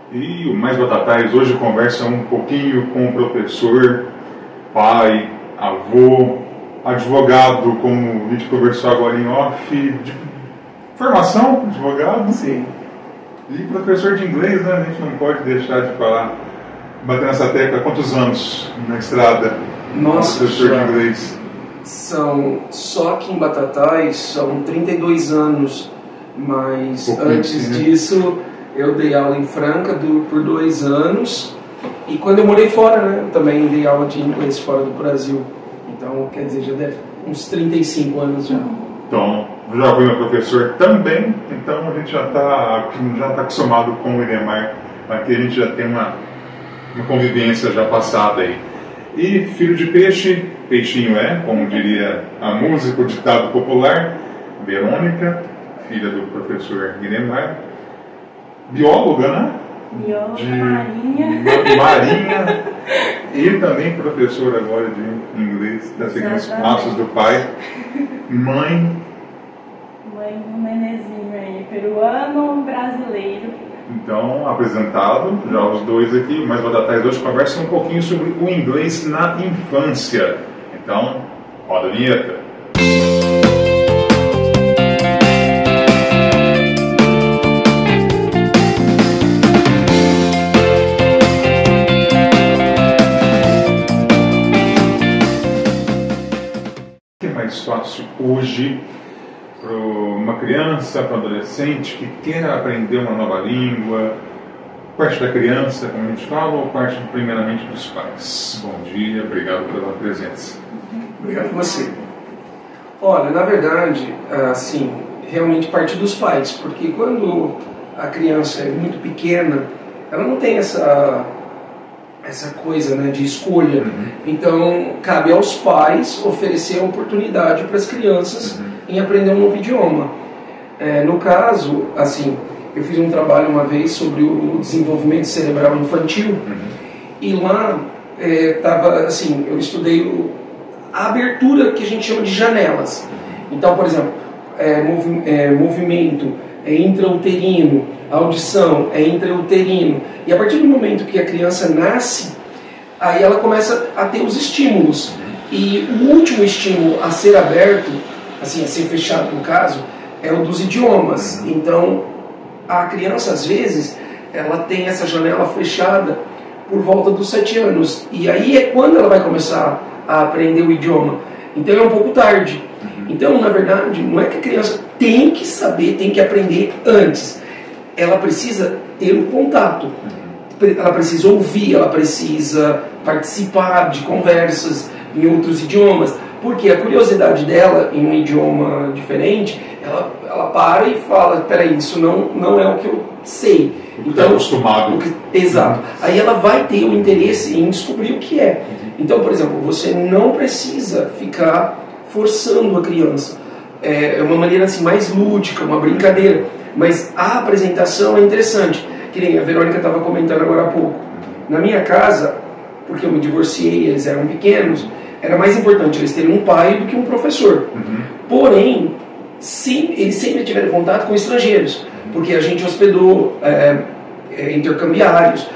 E o Mais Batatais hoje conversa um pouquinho com o professor, pai, avô, advogado, como a gente conversou agora em off, de formação, advogado. Sim. E professor de inglês, né? A gente não pode deixar de falar, bater nessa tecla. Quantos anos na estrada? Nossa, professor de inglês. São, só aqui em Batatais, são 32 anos, mas antes disso eu dei aula em Franca por 2 anos, e quando eu morei fora, né, eu também dei aula de inglês fora do Brasil, então quer dizer, já deve uns 35 anos já. Então, já fui meu professor também, então a gente já está acostumado com o Idemar, aqui a gente já tem uma convivência já passada aí. E filho de peixe, peixinho é, como diria a música, o ditado popular. Verônica, filha do professor Idemar, bióloga, né? Bióloga, Marinha. Marinha. E também professora agora de inglês, está seguindo os passos do pai. Mãe do Menezinho aí, peruano, brasileiro. Então, apresentado, já os dois aqui, mas Batatais hoje conversa um pouquinho sobre o inglês na infância. Então, roda a vinheta. O que é mais fácil hoje para uma criança, para um adolescente que queira aprender uma nova língua? Parte da criança, como a gente fala, ou parte primeiramente dos pais? Bom dia, obrigado pela presença. Obrigado a você. Olha, na verdade, assim, realmente parte dos pais, porque quando a criança é muito pequena, ela não tem essa coisa, né, de escolha. Então, cabe aos pais oferecer a oportunidade para as crianças em aprender um novo idioma. No caso, assim, eu fiz um trabalho uma vez sobre o desenvolvimento cerebral infantil, e lá estava, assim, eu estudei a abertura que a gente chama de janelas. Então, por exemplo, movimento intrauterino, audição intrauterino, e a partir do momento que a criança nasce, aí ela começa a ter os estímulos, e o último estímulo a ser aberto, assim, a ser fechado no caso, é o dos idiomas. Então a criança, às vezes, ela tem essa janela fechada por volta dos 7 anos, e aí é quando ela vai começar a aprender o idioma. Então é um pouco tarde. Então, na verdade, não é que a criança tem que saber, tem que aprender antes. Ela precisa ter um contato, ela precisa ouvir, ela precisa participar de conversas em outros idiomas, porque a curiosidade dela em um idioma diferente, ela para e fala, peraí, isso não é o que eu sei. Então, acostumado. Exato. Aí ela vai ter o interesse em descobrir o que é. Então, por exemplo, você não precisa ficar forçando a criança. É uma maneira assim, mais lúdica, uma brincadeira. Mas a apresentação é interessante. Que nem a Verônica estava comentando agora há pouco. Na minha casa, porque eu me divorciei, eles eram pequenos, era mais importante eles terem um pai do que um professor. Porém, eles sempre tiveram contato com estrangeiros, porque a gente hospedou intercambiários,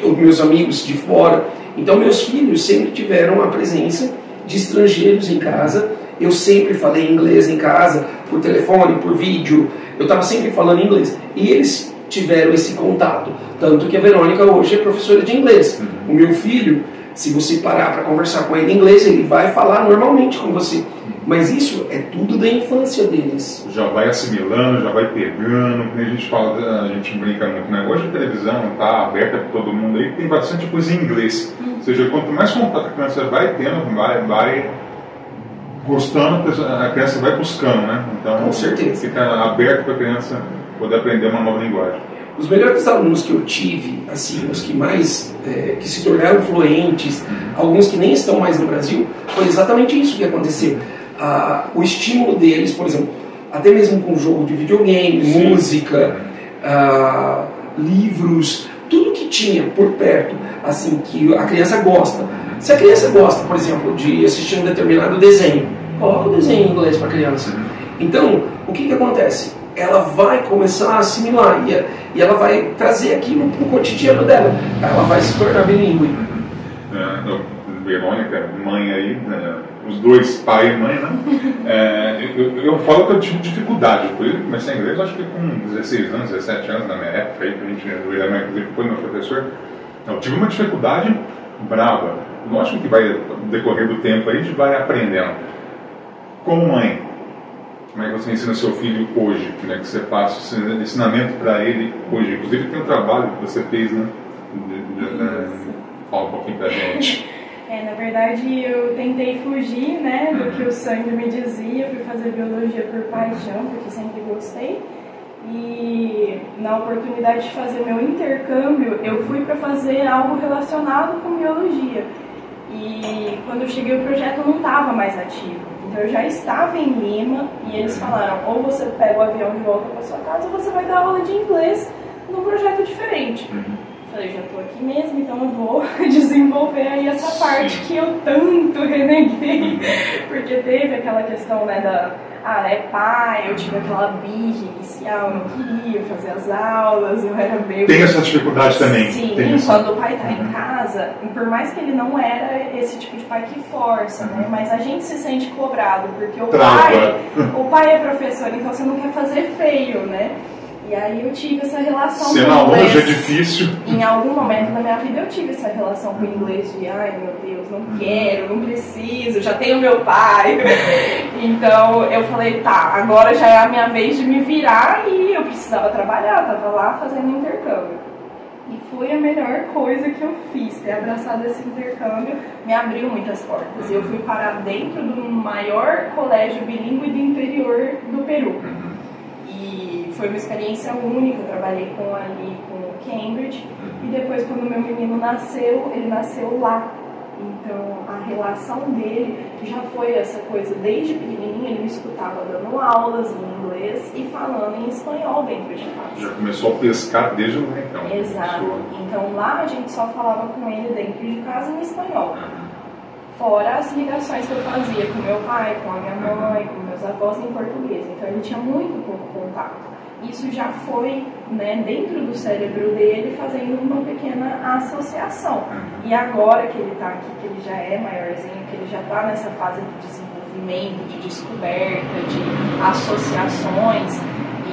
os meus amigos de fora. Então meus filhos sempre tiveram a presença de estrangeiros em casa. Eu sempre falei inglês em casa, por telefone, por vídeo, eu estava sempre falando inglês, e eles tiveram esse contato, tanto que a Verônica hoje é professora de inglês. O meu filho, se você parar para conversar com ele em inglês, ele vai falar normalmente com você. Mas isso é tudo da infância deles. Já vai assimilando, já vai pegando, como a gente fala, a gente brinca muito, né? Hoje a televisão está aberta para todo mundo aí, tem bastante coisa em inglês. Ou seja, quanto mais contato a criança vai tendo, vai gostando, a criança vai buscando, né? Então, com certeza, fica aberto para a criança poder aprender uma nova linguagem. Os melhores alunos que eu tive, assim, os que mais que se tornaram fluentes, alguns que nem estão mais no Brasil, foi exatamente isso que aconteceu. O estímulo deles, por exemplo, até mesmo com jogo de videogame, música, livros, tudo que tinha por perto, assim, que a criança gosta. Se a criança gosta, por exemplo, de assistir um determinado desenho, coloca o desenho em inglês para a criança. Então, o que acontece? ela vai começar a assimilar e ela vai trazer aquilo para o cotidiano dela. Ela vai se tornar bilíngue. Verônica, mãe aí, né? Os dois, pai e mãe, né? Eu falo que eu tive dificuldade, por isso comecei inglês, acho que com 16 anos, 17 anos, na minha época, aí, que a gente, o William, inclusive, foi meu professor. Eu tive uma dificuldade brava. Lógico que vai, no decorrer do tempo, aí, a gente vai aprendendo. Como mãe, como é que você ensina seu filho hoje? Como é que você passa o ensinamento para ele hoje? Inclusive, tem um trabalho que você fez, né? Fala um pouquinho pra gente. Na verdade, eu tentei fugir, né, do que o sangue me dizia. Fui fazer biologia por paixão, porque sempre gostei. E na oportunidade de fazer meu intercâmbio, eu fui para fazer algo relacionado com biologia. E quando eu cheguei, o projeto não estava mais ativo. Então eu já estava em Lima e eles falaram: ou você pega o avião de volta para sua casa, ou você vai dar aula de inglês num projeto diferente. Falei, já estou aqui mesmo, então eu vou desenvolver aí essa parte que eu tanto reneguei, porque teve aquela questão, né, é pai, eu tive aquela birra inicial, não queria fazer as aulas, eu era meio... Tem essa dificuldade também? Sim, quando o pai está em casa, por mais que ele não era esse tipo de pai que força, né, mas a gente se sente cobrado, porque o pai é professor, então você não quer fazer feio, né? E aí eu tive essa relação com o inglês. Ser é difícil. Em algum momento da minha vida eu tive essa relação com o inglês de ai meu Deus, não quero, não preciso, já tenho meu pai. Então eu falei, tá, agora já é a minha vez de me virar e eu precisava trabalhar, eu tava lá fazendo intercâmbio. E foi a melhor coisa que eu fiz, ter abraçado esse intercâmbio, me abriu muitas portas. Eu fui parar dentro do maior colégio bilíngue do interior do Peru. E foi uma experiência única, eu trabalhei com o Cambridge, e depois quando meu menino nasceu, ele nasceu lá. Então a relação dele já foi essa coisa, desde pequenininho ele me escutava dando aulas em inglês e falando em espanhol dentro de casa. Já começou a pescar desde lá então. Exato, então lá a gente só falava com ele dentro de casa em espanhol. Fora as ligações que eu fazia com meu pai, com a minha mãe, com meus avós em português. Então ele tinha muito pouco contato. Isso já foi, né, dentro do cérebro dele fazendo uma pequena associação. E agora que ele está aqui, que ele já é maiorzinho, que ele já está nessa fase de desenvolvimento, de descoberta, de associações,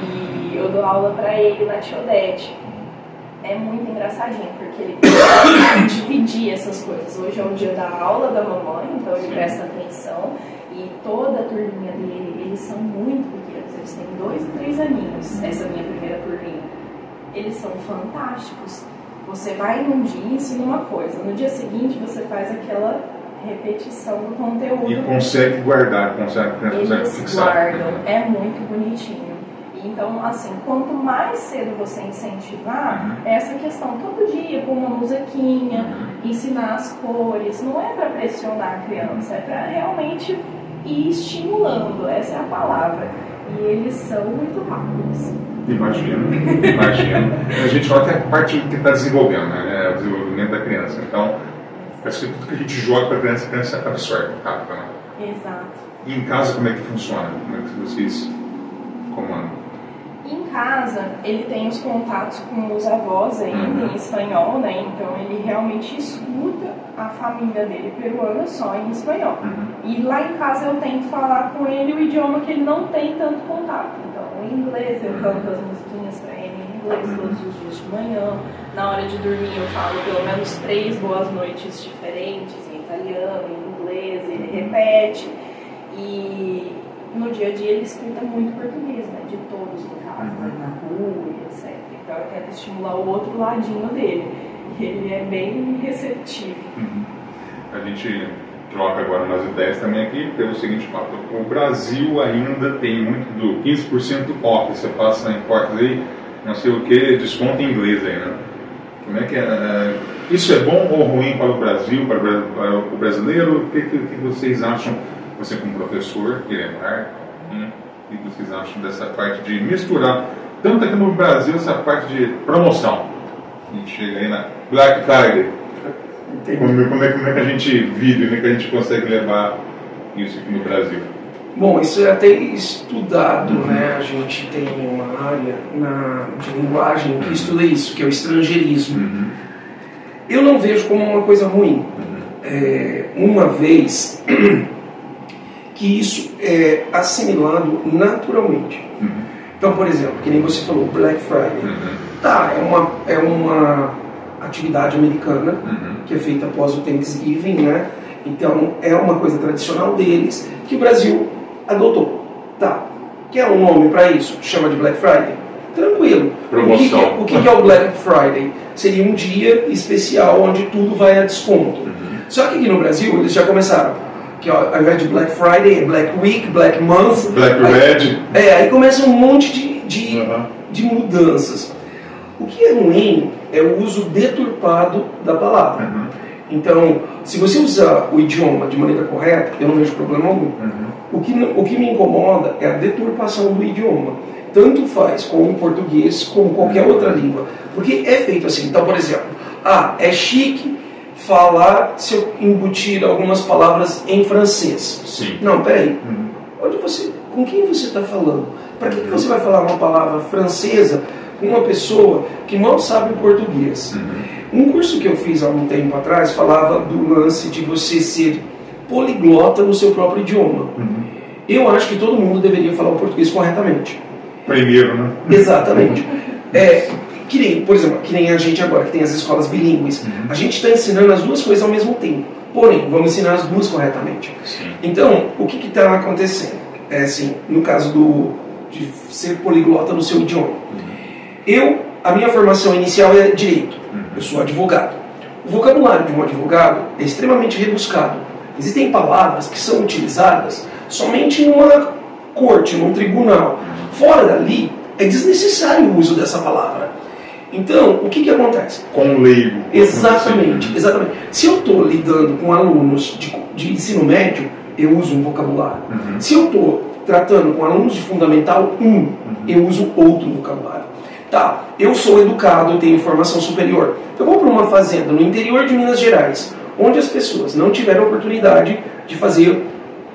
e eu dou aula para ele na Tia Odete. É muito engraçadinho, porque ele tem que dividir essas coisas. Hoje é o dia da aula da mamãe, então ele presta atenção. E toda a turminha dele, eles são muito pequenos, eles têm 2 e 3 aninhos, essa minha primeira turminha. Eles são fantásticos. Você vai num dia e ensina uma coisa, no dia seguinte você faz aquela repetição do conteúdo. E consegue guardar, consegue fixar. Guardam, é muito bonitinho. Então, assim, quanto mais cedo você incentivar essa questão todo dia, com uma musiquinha, ensinar as cores, não é para pressionar a criança, é para realmente ir estimulando, essa é a palavra. E eles são muito rápidos. Imagino. A gente fala que é a parte que está desenvolvendo, né? É o desenvolvimento da criança. Então, parece que tudo que a gente joga para a criança absorve rápido, né? Exato. E em casa, como é que funciona? Como é que vocês comandam? Em casa, ele tem os contatos com os avós ainda em espanhol, né? Então ele realmente escuta a família dele peruana só em espanhol. E lá em casa eu tento falar com ele o idioma que ele não tem tanto contato. Então, em inglês eu canto as musiquinhas para ele em inglês todos os dias de manhã. Na hora de dormir eu falo pelo menos 3 boas noites diferentes em italiano, em inglês, ele repete. E no dia a dia ele escuta muito português, né? De todos no caso, na rua e etc. Então eu quero estimular o outro ladinho dele. E ele é bem receptivo. A gente troca agora umas ideias também aqui pelo seguinte fato: o Brasil ainda tem muito do 15% off. Você passa em portas aí, não sei o que, desconto em inglês aí, né? Como é que é? Isso é bom ou ruim para o Brasil, para o brasileiro? O que vocês acham? Você como professor, Guilherme, o que vocês acham dessa parte de misturar, tanto aqui no Brasil, essa parte de promoção? A gente chega aí na Black Friday. Como é que a gente vive, como é que a gente consegue levar isso aqui no Brasil? Bom, isso é até estudado, né? A gente tem uma área de linguagem que estuda isso, que é o estrangeirismo. Eu não vejo como uma coisa ruim. Uma vez que isso é assimilado naturalmente. Então, por exemplo, que nem você falou, Black Friday. Tá, é uma atividade americana que é feita após o Thanksgiving, né? Então, é uma coisa tradicional deles que o Brasil adotou. Tá, quer um nome para isso? Chama de Black Friday? Tranquilo. Promoção. O que é o Black Friday? Seria um dia especial onde tudo vai a desconto. Só que aqui no Brasil eles já começaram. Que ao invés de Black Friday é Black Week, Black Month. Black Red. Aí começa um monte de mudanças. O que é ruim é o uso deturpado da palavra. Então, se você usar o idioma de maneira correta, eu não vejo problema algum. O que me incomoda é a deturpação do idioma. Tanto faz com o português como qualquer outra língua. Porque é feito assim. Então, por exemplo, é chique falar se eu embutir algumas palavras em francês. Sim. Não, peraí. Com quem você está falando? Para que você vai falar uma palavra francesa com uma pessoa que mal sabe o português? Um curso que eu fiz há um tempo atrás falava do lance de você ser poliglota no seu próprio idioma. Eu acho que todo mundo deveria falar o português corretamente. Primeiro, né? Exatamente. Por exemplo, que nem a gente agora, que tem as escolas bilíngues. A gente está ensinando as duas coisas ao mesmo tempo. Porém, vamos ensinar as duas corretamente. Sim. Então, o que está acontecendo? Assim, no caso de ser poliglota no seu idioma. A minha formação inicial é direito. Eu sou advogado. O vocabulário de um advogado é extremamente rebuscado. Existem palavras que são utilizadas somente numa corte, num tribunal. Fora dali, é desnecessário o uso dessa palavra. Então, o que acontece? Com o leigo. Exatamente. Se eu estou lidando com alunos de ensino médio, eu uso um vocabulário. Se eu estou tratando com alunos de Fundamental 1, eu uso outro vocabulário. Tá, eu sou educado, eu tenho formação superior. Eu vou para uma fazenda no interior de Minas Gerais, onde as pessoas não tiveram oportunidade de fazer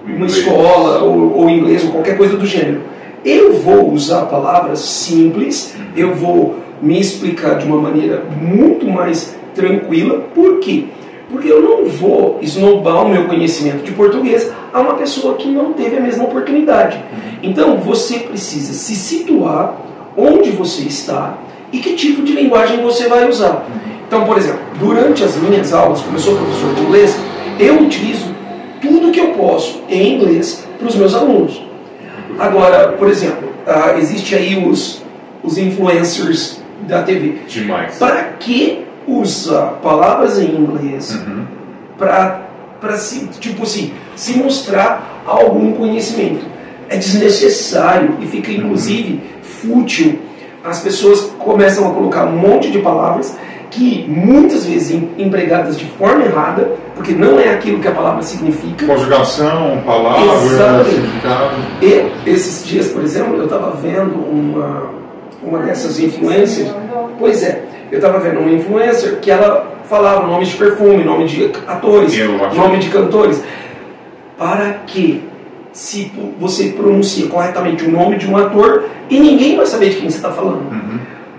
uma escola ou inglês ou qualquer coisa do gênero. Eu vou usar palavras simples, eu vou me explicar de uma maneira muito mais tranquila. Por quê? Porque eu não vou esnobar o meu conhecimento de português a uma pessoa que não teve a mesma oportunidade. Então você precisa se situar onde você está e que tipo de linguagem você vai usar. Então, por exemplo, durante as minhas aulas, como eu sou professor de inglês, eu utilizo tudo que eu posso em inglês para os meus alunos. Agora, por exemplo, existe aí os influencers da TV. Demais. Para que usar palavras em inglês para se mostrar algum conhecimento? É desnecessário e fica inclusive fútil. As pessoas começam a colocar um monte de palavras que muitas vezes empregadas de forma errada, porque não é aquilo que a palavra significa. Conjugação, palavra, significado. E esses dias, por exemplo, eu estava vendo uma dessas influencers. Pois é, eu estava vendo uma influencer que ela falava nomes de perfume, nome de atores, nome de cantores. Para que, se você pronuncia corretamente o nome de um ator e ninguém vai saber de quem você está falando?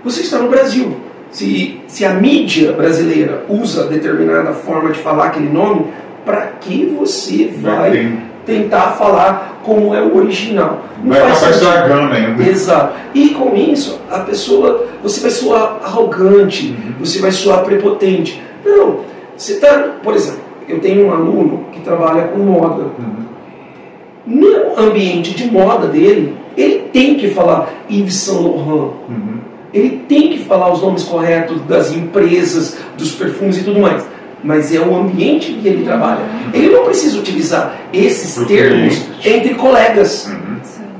Você está no Brasil. Se a mídia brasileira usa determinada forma de falar aquele nome, para que você vai tentar falar como é o original? Não vai acabar estragando ainda. Exato. E com isso, você vai soar arrogante, você vai soar prepotente. Não. Você está, por exemplo, eu tenho um aluno que trabalha com moda. No ambiente de moda dele, ele tem que falar Yves Saint Laurent. Ele tem que falar os nomes corretos das empresas, dos perfumes e tudo mais. Mas é o ambiente que ele trabalha. Ele não precisa utilizar esses termos entre colegas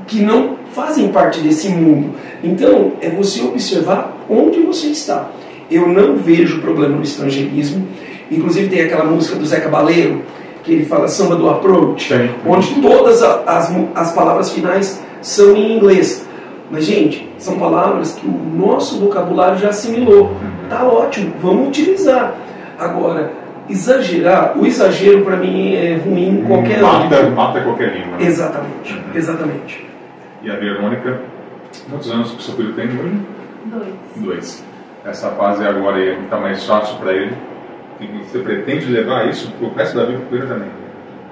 que não fazem parte desse mundo. Então, é você observar onde você está. Eu não vejo problema no estrangeirismo. Inclusive tem aquela música do Zé Cabaleiro, que ele fala samba do approach, onde todas as palavras finais são em inglês. Mas, gente, são palavras que o nosso vocabulário já assimilou. Tá ótimo, vamos utilizar. Agora, exagerar, o exagero para mim é ruim em qualquer língua. Mata qualquer língua. Né? Exatamente, exatamente. E a Verônica, quantos anos que o seu filho tem hoje? 2. Essa fase agora está mais fácil para ele. E você pretende levar isso para o resto da vida com ele também?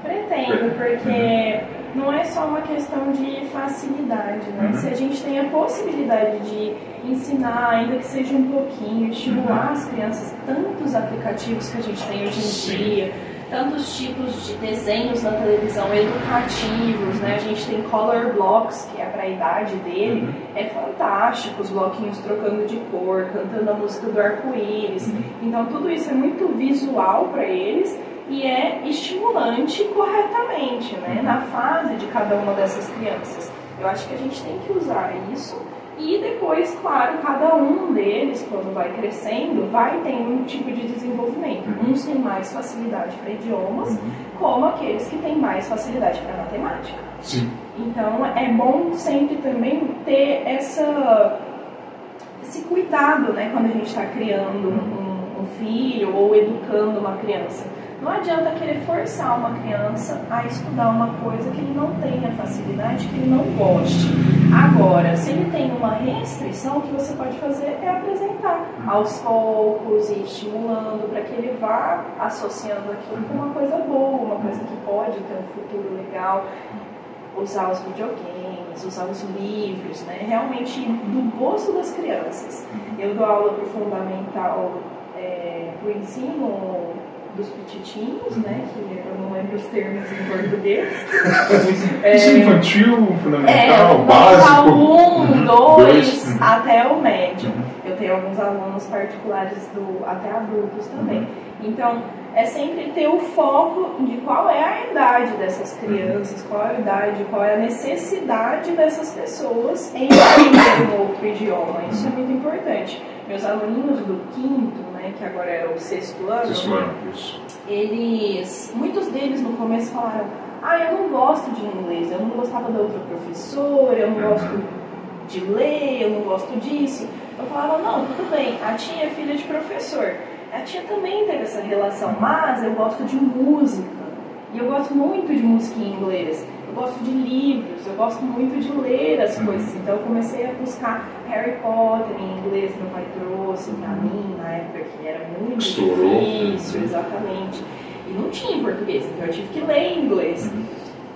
Pretendo, porque não é só uma questão de facilidade, né? Se a gente tem a possibilidade de ensinar, ainda que seja um pouquinho, estimular as crianças, tantos aplicativos que a gente tem hoje em dia, tantos tipos de desenhos na televisão educativos, né? A gente tem color blocks, que é para a idade dele, é fantástico, os bloquinhos trocando de cor, cantando a música do arco-íris. Então tudo isso é muito visual para eles e é estimulante corretamente, né? Na fase de cada uma dessas crianças. Eu acho que a gente tem que usar isso. E depois, claro, cada um deles, quando vai crescendo, vai tendo um tipo de desenvolvimento. Uns têm mais facilidade para idiomas, como aqueles que têm mais facilidade para matemática. Sim. Então, é bom sempre também ter esse cuidado, né, quando a gente está criando um filho ou educando uma criança. Não adianta querer forçar uma criança a estudar uma coisa que ele não tenha facilidade, que ele não goste. Agora, se ele tem uma restrição, o que você pode fazer é apresentar aos poucos e estimulando para que ele vá associando aquilo com uma coisa boa, uma coisa que pode ter um futuro legal. Usar os videogames, usar os livros, né? Realmente do gosto das crianças. Eu dou aula para o fundamental, para o ensino dos petitinhos, né? Que eu não lembro os termos em português. Ensino infantil, fundamental, básico. 1, 2, até o médio. Eu tenho alguns alunos particulares até adultos também. Então, é sempre ter o foco de qual é a idade dessas crianças, qual é a idade, qual é a necessidade dessas pessoas em aprender um outro idioma. Isso é muito importante. Meus aluninhos do 5º, né, que agora é o 6º ano, muitos deles no começo falaram: eu não gosto de inglês, eu não gostava da outra professora, eu não gosto de ler, eu não gosto disso. Eu falava: não, tudo bem, a tia é filha de professor. A tia também teve essa relação, mas eu gosto de música, e eu gosto muito de música em inglês, eu gosto de livros, eu gosto muito de ler as coisas, então eu comecei a buscar Harry Potter em inglês, meu pai trouxe pra mim, na época que era muito difícil, exatamente, e não tinha em português, então eu tive que ler em inglês.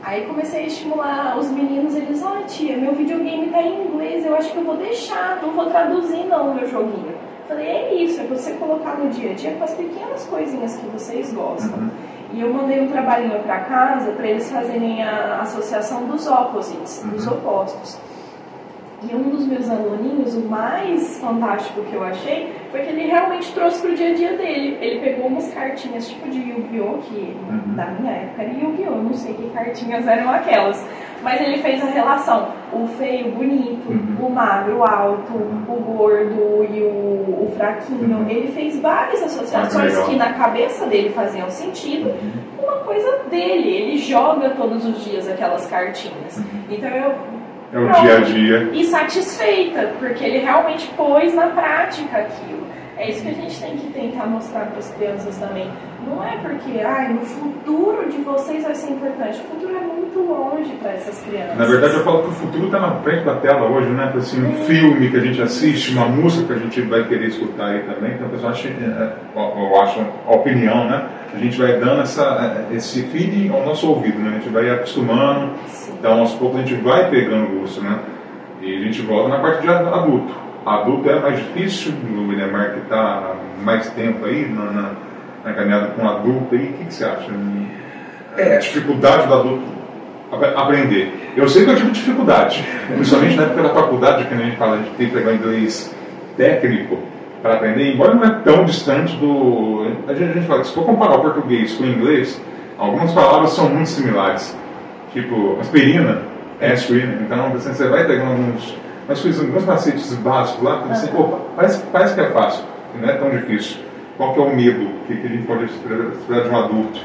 Aí comecei a estimular os meninos, eles: tia, meu videogame tá em inglês, eu acho que eu vou deixar, não vou traduzir não o meu joguinho. Falei: é isso, é você colocar no dia a dia com as pequenas coisinhas que vocês gostam. E eu mandei um trabalhinho para casa para eles fazerem a associação dos opposites, dos opostos. E um dos meus aluninhos, o mais fantástico que eu achei, foi que ele realmente trouxe para o dia a dia dele. Ele pegou umas cartinhas tipo de Yu-Gi-Oh! Que da minha época era Yu-Gi-Oh! Não sei que cartinhas eram aquelas. Mas ele fez a relação, o feio, bonito, o magro, alto, o gordo e o fraquinho. Ele fez várias associações que na cabeça dele faziam sentido, uma coisa dele. Ele joga todos os dias aquelas cartinhas. Então é o dia a dia. E satisfeita, porque ele realmente pôs na prática aquilo. É isso que a gente tem que tentar mostrar para as crianças também. Não é porque, no futuro de vocês vai ser importante. O futuro é muito longe para essas crianças. Na verdade, eu falo que o futuro está na frente da tela hoje, né? Assim, um filme que a gente assiste, uma música que a gente vai querer escutar aí também. Então, pessoal, eu acho a opinião, né? A gente vai dando esse feeling ao nosso ouvido, né? A gente vai acostumando. Sim. Então, aos poucos, a gente vai pegando gosto, né? E a gente volta na parte de adulto. Adulto é mais difícil, o Williamar que está mais tempo aí na caminhada com adulto aí, o que você acha? A dificuldade do adulto aprender. Eu sei que eu tive dificuldade, principalmente na época da faculdade, que a gente fala, a gente tem que pegar inglês técnico para aprender, embora não é tão distante do... A gente fala que se for comparar o português com o inglês, algumas palavras são muito similares, tipo aspirina, aspirina, então você vai pegando alguns macetes básicos lá, assim, parece que é fácil, não é tão difícil. Qual que é o medo que a gente pode esperar de um adulto?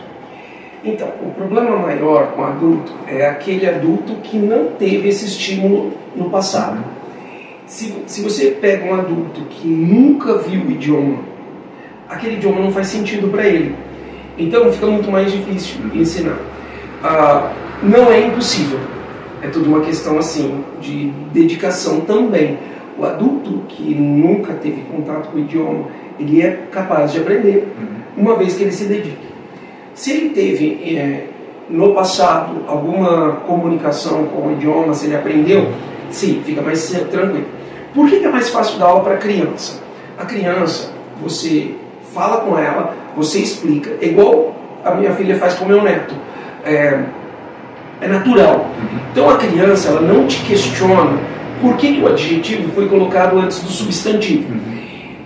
Então, o problema maior com o adulto é aquele adulto que não teve esse estímulo no passado. Se você pega um adulto que nunca viu o idioma, aquele idioma não faz sentido para ele. Então fica muito mais difícil ensinar. Não é impossível, é tudo uma questão assim de dedicação também. O adulto que nunca teve contato com o idioma, ele é capaz de aprender uma vez que ele se dedique. Se ele teve no passado alguma comunicação com o idioma, se ele aprendeu, sim, fica mais tranquilo. Por que é mais fácil dar aula para criança? A criança, você fala com ela, você explica, é igual a minha filha faz com o meu neto. É natural. Então a criança, ela não te questiona por que o adjetivo foi colocado antes do substantivo.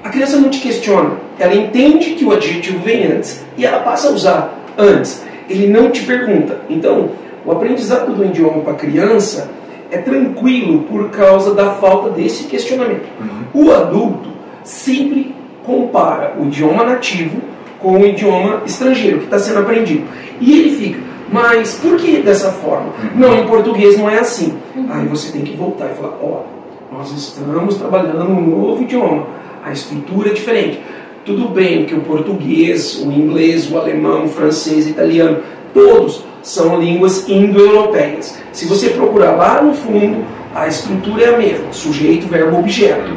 A criança não te questiona, ela entende que o adjetivo vem antes e ela passa a usar antes. Ele não te pergunta. Então, o aprendizado do idioma para a criança é tranquilo por causa da falta desse questionamento. O adulto sempre compara o idioma nativo com o idioma estrangeiro que está sendo aprendido. E ele fica, mas por que dessa forma? Não, em português não é assim. Aí você tem que voltar e falar, ó, nós estamos trabalhando num novo idioma, a estrutura é diferente. Tudo bem que o português, o inglês, o alemão, o francês, o italiano, todos são línguas indo-europeias. Se você procurar lá no fundo, a estrutura é a mesma, sujeito, verbo, objeto.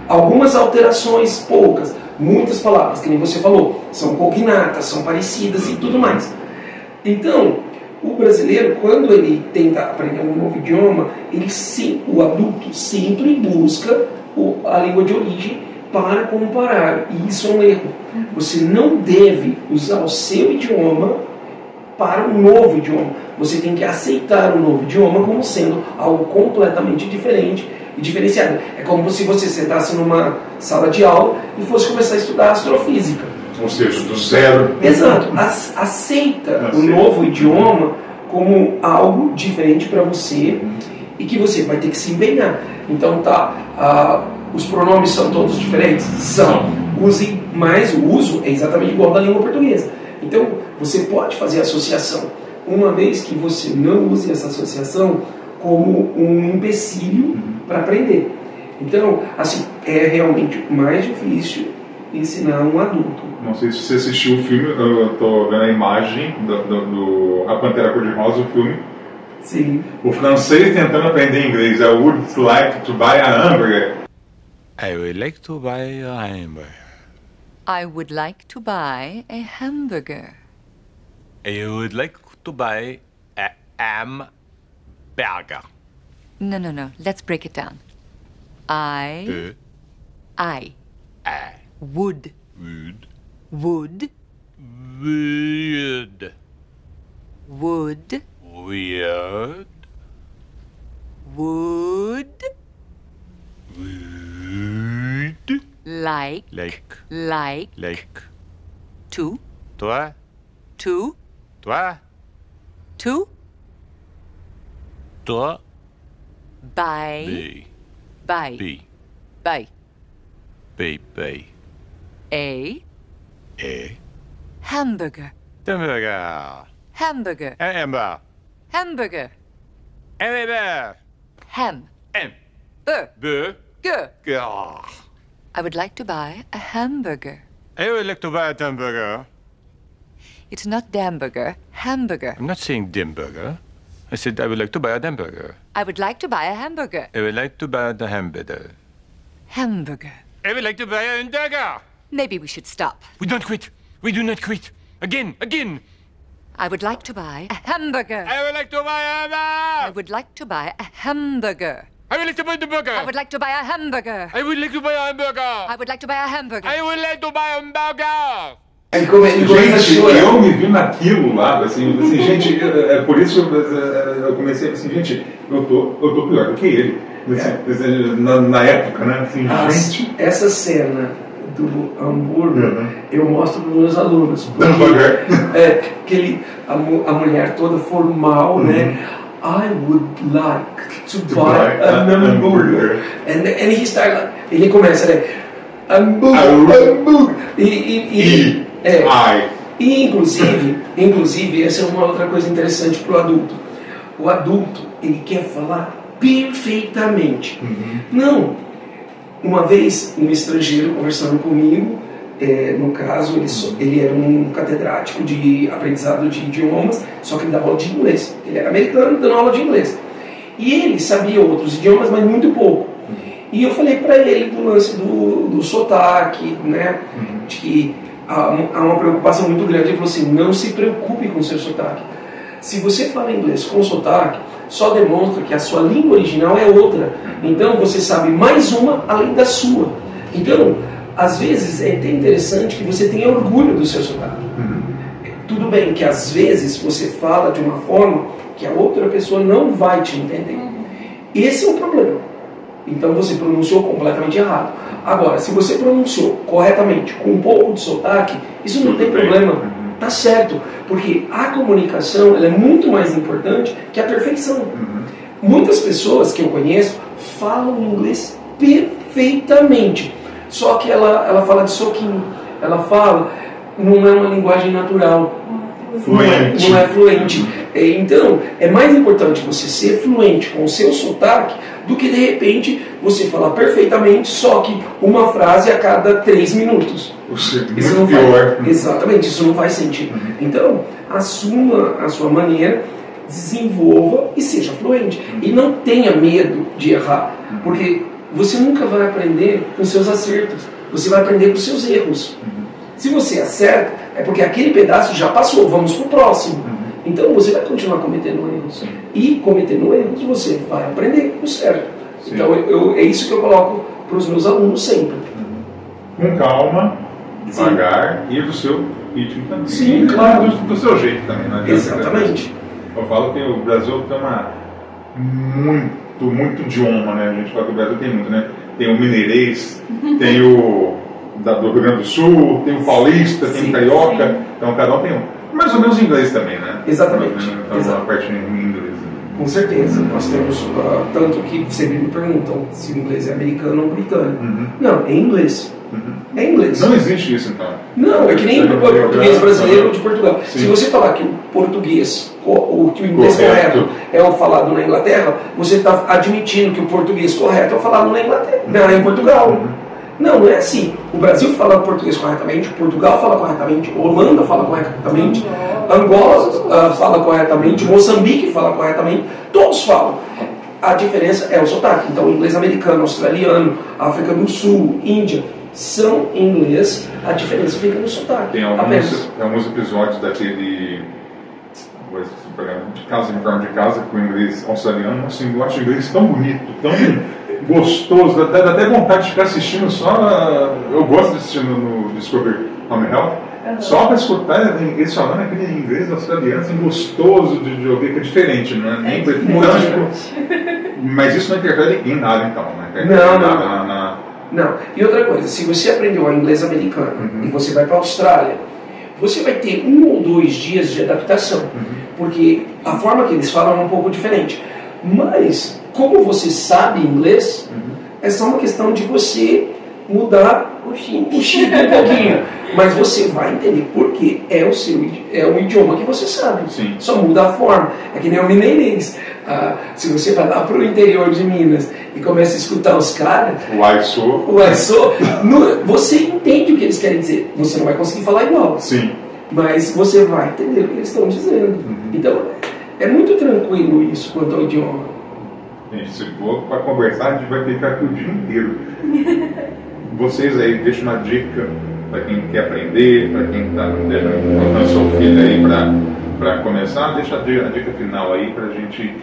Algumas alterações, poucas, muitas palavras, que nem você falou, são cognatas, são parecidas e tudo mais. Então, o brasileiro, quando ele tenta aprender um novo idioma, o adulto sempre busca a língua de origem para comparar, e isso é um erro. Você não deve usar o seu idioma para um novo idioma. Você tem que aceitar o novo idioma como sendo algo completamente diferente e diferenciado. É como se você sentasse numa sala de aula e fosse começar a estudar astrofísica. Ou seja, do zero. Exato. Aceita o novo idioma como algo diferente para você e que você vai ter que se empenhar. Então os pronomes são todos diferentes? São. Use, mas o uso é exatamente igual da língua portuguesa. Então, você pode fazer associação, uma vez que você não use essa associação como um empecilho para aprender. Então, assim, é realmente mais difícil ensinar um adulto. Não sei se você assistiu o filme, eu estou vendo a imagem do A Pantera Cor-de-Rosa, o filme. Sim. O francês tentando aprender inglês. I would like to buy a hamburger. I would like to buy a hamburger. I would like to buy a hamburger. I would like to buy a hamburger. No. Let's break it down. I would Would. would Weird. would Weird. would Weird. like to Toi. to Toi. to Toi. buy B. buy B. buy B. B. a A. hamburger Hamburger. hamburger Hamburger. hamburger Hamburger. ham M. burger. Burger. I would like to buy a hamburger. I would like to buy a hamburger. It's not hamburger, hamburger. I'm not saying dimburger. I said I would like to buy a hamburger. I would like to buy a hamburger. I would like to buy the hamburger. Hamburger. I would like to buy a hamburger. Maybe we should stop. We don't quit. We do not quit. Again. I would like to buy a hamburger. I would like to buy a hamburger. I would like to buy a hamburger. I would like to buy the burger. I would like to buy a hamburger. I would like to buy a hamburger. I would like to buy a hamburger. I would like to buy a hamburger. Ele começa a Gente, chorar. eu me vi naquilo lá, assim gente, por isso eu comecei assim, gente, eu tô pior do que ele, na época, né, assim, gente. Essa cena do hambúrguer, eu mostro para os meus alunos. Hambúrguer. A mulher toda formal, né? I would like to buy a hamburger. And ele começa, né? Hambúrguer. E inclusive, essa é uma outra coisa interessante para o adulto. O adulto, ele quer falar perfeitamente. Não. Uma vez, um estrangeiro conversando comigo, No caso, ele era um catedrático de aprendizado de idiomas, só que ele dava aula de inglês. Ele era americano dando aula de inglês. E ele sabia outros idiomas, mas muito pouco. E eu falei para ele do lance do sotaque, né? De que há uma preocupação muito grande. Ele falou assim, não se preocupe com o seu sotaque. Se você fala inglês com sotaque, só demonstra que a sua língua original é outra. Então você sabe mais uma além da sua. Então, às vezes é até interessante que você tenha orgulho do seu sotaque. Tudo bem que às vezes você fala de uma forma que a outra pessoa não vai te entender. Esse é o problema. Então você pronunciou completamente errado. Agora, se você pronunciou corretamente, com um pouco de sotaque, isso não tem problema. Tá certo. Porque a comunicação ela é muito mais importante que a perfeição. Muitas pessoas que eu conheço falam inglês perfeitamente. Só que ela fala de soquinho. Ela fala, não é uma linguagem natural. Não é fluente. Então, é mais importante você ser fluente com o seu sotaque do que, de repente, você falar perfeitamente, só que uma frase a cada 3 minutos. Isso não pior. Exatamente, isso não faz sentido. Então, assuma a sua maneira, desenvolva e seja fluente. E não tenha medo de errar, porque você nunca vai aprender com seus acertos, você vai aprender com seus erros. Se você acerta, é porque aquele pedaço já passou, vamos para o próximo. Então você vai continuar cometendo erros. E cometendo erros, você vai aprender o certo. Então é isso que eu coloco para os meus alunos sempre. Com calma, devagar e do seu ritmo também. Sim, claro. Do seu jeito também. Não adianta. Exatamente. Eu falo que o Brasil tem muito idioma, né? A gente fala que o Brasil tem muito, né? Tem o mineirês, tem o do Rio Grande do Sul, tem o paulista, tem o carioca, então cada um tem um. Mais ou menos inglês também, né? Exatamente. Então a parte em inglês. Com certeza. Nós temos, tanto que sempre me perguntam se o inglês é americano ou britânico. Não, é inglês. É inglês. Não existe isso, então? Não, é que nem o português brasileiro ou de Portugal. Sim. Se você falar que o português, que o inglês correto é o falado na Inglaterra, você está admitindo que o português correto é o falado na Inglaterra, em Portugal. Não, não é assim. O Brasil fala português corretamente, Portugal fala corretamente, Holanda fala corretamente, Angola fala corretamente, Moçambique fala corretamente, todos falam. A diferença é o sotaque. Então, o inglês americano, australiano, África do Sul, Índia, são em inglês, a diferença fica no sotaque. Tem alguns episódios daquele programa de casa, informe de casa, com o inglês australiano. Assim, eu acho o inglês tão bonito, tão gostoso, dá até vontade de ficar assistindo só. Eu gosto de assistir no Discovery Home Health, só para escutar eles falando aquele inglês australiano, assim, gostoso de ouvir, que é diferente, não é nem mas isso não interfere em nada, então, né? Não. E outra coisa, se você aprendeu o inglês americano e você vai para a Austrália, você vai ter 1 ou 2 dias de adaptação, porque a forma que eles falam é um pouco diferente. Mas, como você sabe inglês, é só uma questão de você mudar o chip um pouquinho. Mas você vai entender porque é o idioma que você sabe. Sim. Só muda a forma. É que nem o mineirês. Se você vai lá para o interior de Minas e começa a escutar os caras, o Aissô, você entende o que eles querem dizer. Você não vai conseguir falar igual. Sim. Mas você vai entender o que eles estão dizendo. Então, é muito tranquilo isso quanto ao idioma. Gente, se for para conversar, a gente vai ficar aqui o dia inteiro. Vocês aí, deixem uma dica para quem quer aprender, para quem está colocando seu filho aí para começar. Deixa a dica final aí para a gente.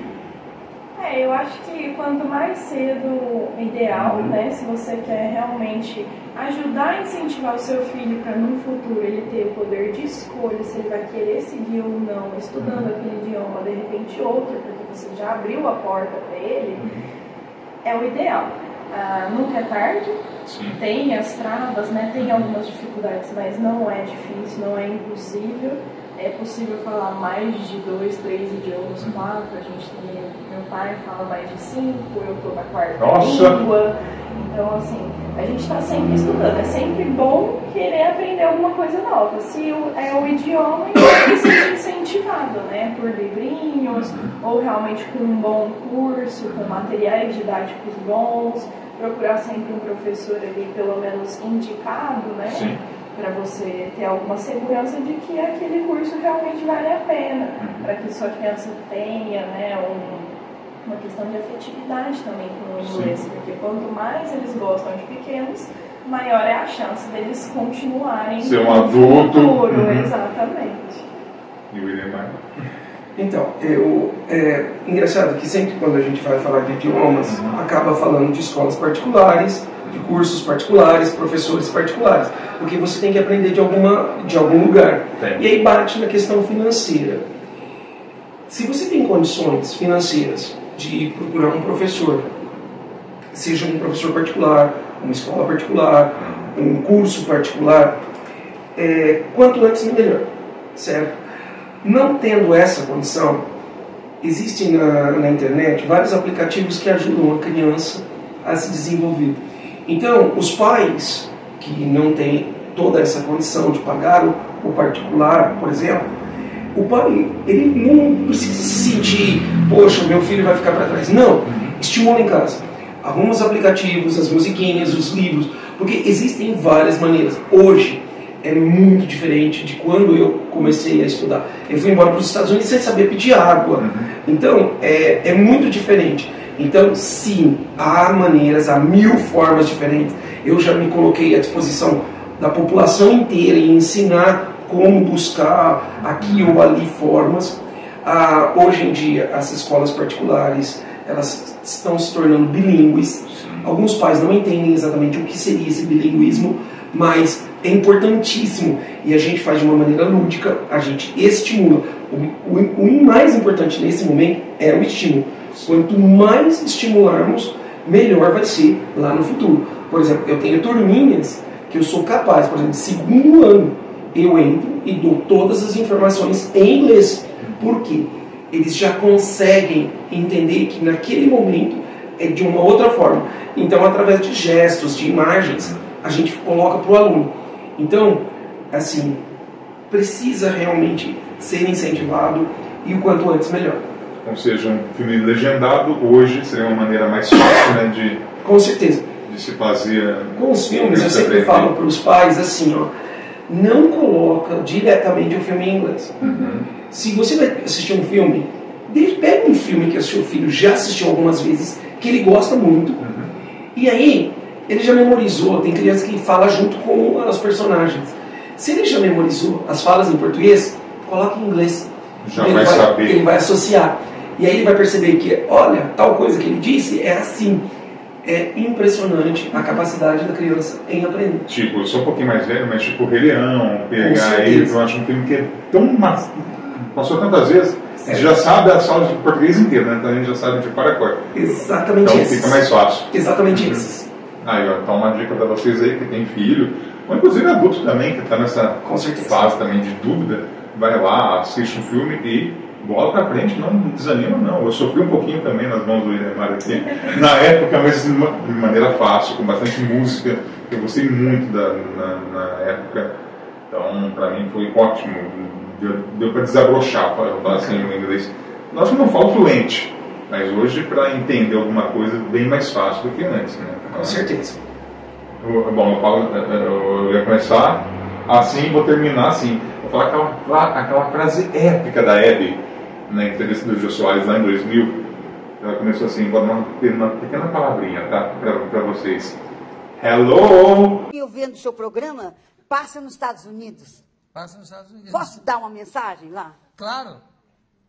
Eu acho que quanto mais cedo ideal, né? Se você quer realmente ajudar a incentivar o seu filho para no futuro ele ter o poder de escolha, se ele vai querer seguir ou não, estudando aquele idioma, de repente outro, porque você já abriu a porta para ele, é o ideal. Nunca é tarde, tem as travas, né? Tem algumas dificuldades, mas não é difícil, não é impossível. É possível falar mais de 2, 3 idiomas, 4. A gente tem, meu pai fala mais de 5, eu estou na 4ª língua. Então, assim, a gente está sempre estudando. É sempre bom querer aprender alguma coisa nova. Se é o idioma, então tem que ser incentivado, né? Por livrinhos, ou realmente com um bom curso, com materiais didáticos bons. Procurar sempre um professor ali, pelo menos indicado, né? para você ter alguma segurança de que aquele curso realmente vale a pena, para que sua criança tenha, né, uma questão de afetividade também com o inglês, porque quanto mais eles gostam de pequenos, maior é a chance deles continuarem ser um adulto. Futuro, exatamente. E o Idemar? Então, é engraçado que sempre quando a gente vai falar de idiomas, acaba falando de escolas particulares, de cursos particulares, professores particulares, porque você tem que aprender de algum lugar. E aí bate na questão financeira. Se você tem condições financeiras de procurar um professor, seja um professor particular, uma escola particular, um curso particular, quanto antes melhor, certo? Não tendo essa condição, existem na internet vários aplicativos que ajudam a criança a se desenvolver. Então, os pais que não têm toda essa condição de pagar o particular, por exemplo, o pai ele não precisa se sentir, poxa, meu filho vai ficar para trás. Não, estimula em casa. Arruma os aplicativos, as musiquinhas, os livros, porque existem várias maneiras. Hoje é muito diferente de quando eu comecei a estudar. Eu fui embora para os Estados Unidos sem saber pedir água. Então, é muito diferente. Então, sim, há maneiras, há 1000 formas diferentes. Eu já me coloquei à disposição da população inteira em ensinar como buscar aqui ou ali formas. Hoje em dia, as escolas particulares, elas estão se tornando bilíngues. Alguns pais não entendem exatamente o que seria esse bilinguismo, mas é importantíssimo e a gente faz de uma maneira lúdica, a gente estimula. O mais importante nesse momento é o estímulo. Quanto mais estimularmos, melhor vai ser lá no futuro. Por exemplo, eu tenho turminhas que eu sou capaz, por exemplo, de segundo ano, eu entro e dou todas as informações em inglês. Por quê? Eles já conseguem entender que naquele momento é de uma outra forma. Então, através de gestos, de imagens, a gente coloca para o aluno. Então, assim, precisa realmente ser incentivado e o quanto antes melhor. Ou seja, um filme legendado hoje seria uma maneira mais fácil, né, de... Com certeza. De se fazer... Com os filmes, eu sempre falo para os pais assim, ó, não coloca diretamente o filme em inglês. Se você vai assistir um filme, pega um filme que o seu filho já assistiu algumas vezes, que ele gosta muito, e aí ele já memorizou. Tem criança que fala junto com os personagens. Se ele já memorizou as falas em português, coloca em inglês. Já vai saber. Ele vai associar. E aí ele vai perceber que, olha, tal coisa que ele disse é assim. É impressionante a capacidade da criança em aprender. Tipo, eu sou um pouquinho mais velho, mas tipo, Rei Leão, pegar ele, eu acho um filme que é tão... Passou tantas vezes, você já sabe as falas de português inteiro, né? Então a gente já sabe de cor a cor. Exatamente então isso. Fica mais fácil. Exatamente isso. Aí, ó, então uma dica para vocês aí que tem filho, ou inclusive adulto também, que está nessa fase também de dúvida, vai lá, assiste um filme e bola pra frente, não desanima não. Eu sofri um pouquinho também nas mãos do Idemar aqui, na época, mas de maneira fácil, com bastante música. Eu gostei muito na época, então pra mim foi ótimo. Deu pra desabrochar, para falar assim no inglês. Nós não falo fluente, mas hoje para entender alguma coisa bem mais fácil do que antes, né? Com certeza. Bom, eu ia começar assim, vou terminar assim. Vou falar aquela frase épica da Hebe, na entrevista do Jô Soares lá em 2000. Ela começou assim, vou dar uma pequena palavrinha, tá? Para vocês. Hello! Eu vendo o seu programa, passa nos Estados Unidos. Passa nos Estados Unidos. Posso dar uma mensagem lá? Claro.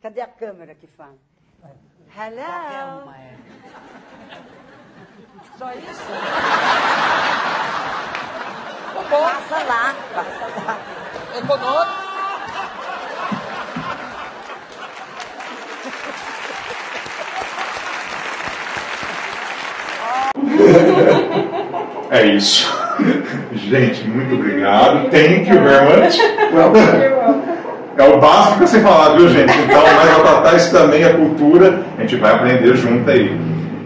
Cadê a câmera que fala? Hello! Uma, Só isso? Passa lá, passa lá. Econômico. É isso. Gente, muito obrigado. Thank you very much. É o básico para ser falado, viu, gente? Então, mas vai tratar isso também, a cultura, a gente vai aprender junto aí.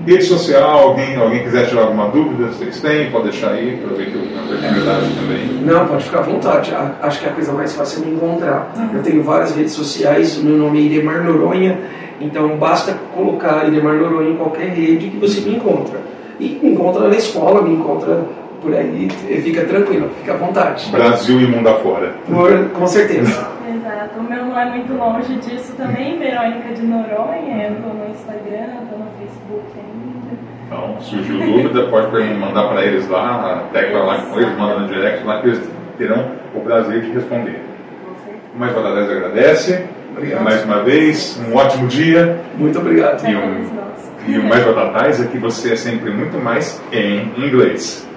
Rede social, alguém quiser tirar alguma dúvida, vocês têm, pode deixar aí, aproveita a oportunidade também. Não, pode ficar à vontade. Acho que a coisa mais fácil é me encontrar. Eu tenho várias redes sociais, o meu nome é Idemar Noronha, então basta colocar Idemar Noronha em qualquer rede que você me encontra. E me encontra na escola, me encontra por aí, fica tranquilo, fica à vontade. Brasil e mundo afora. Com certeza. Exato. O meu não é muito longe disso também, Verônica de Noronha. Eu estou no Instagram, estou no Facebook ainda. Então, surgiu dúvida, pode mandar para eles lá, tag para lá com eles, manda no direct lá que eles terão o prazer de responder. O Mais Batatais agradece. Obrigado. Mais uma vez, um ótimo dia. Muito obrigado. E o Mais Batatais é que você é sempre muito mais em inglês.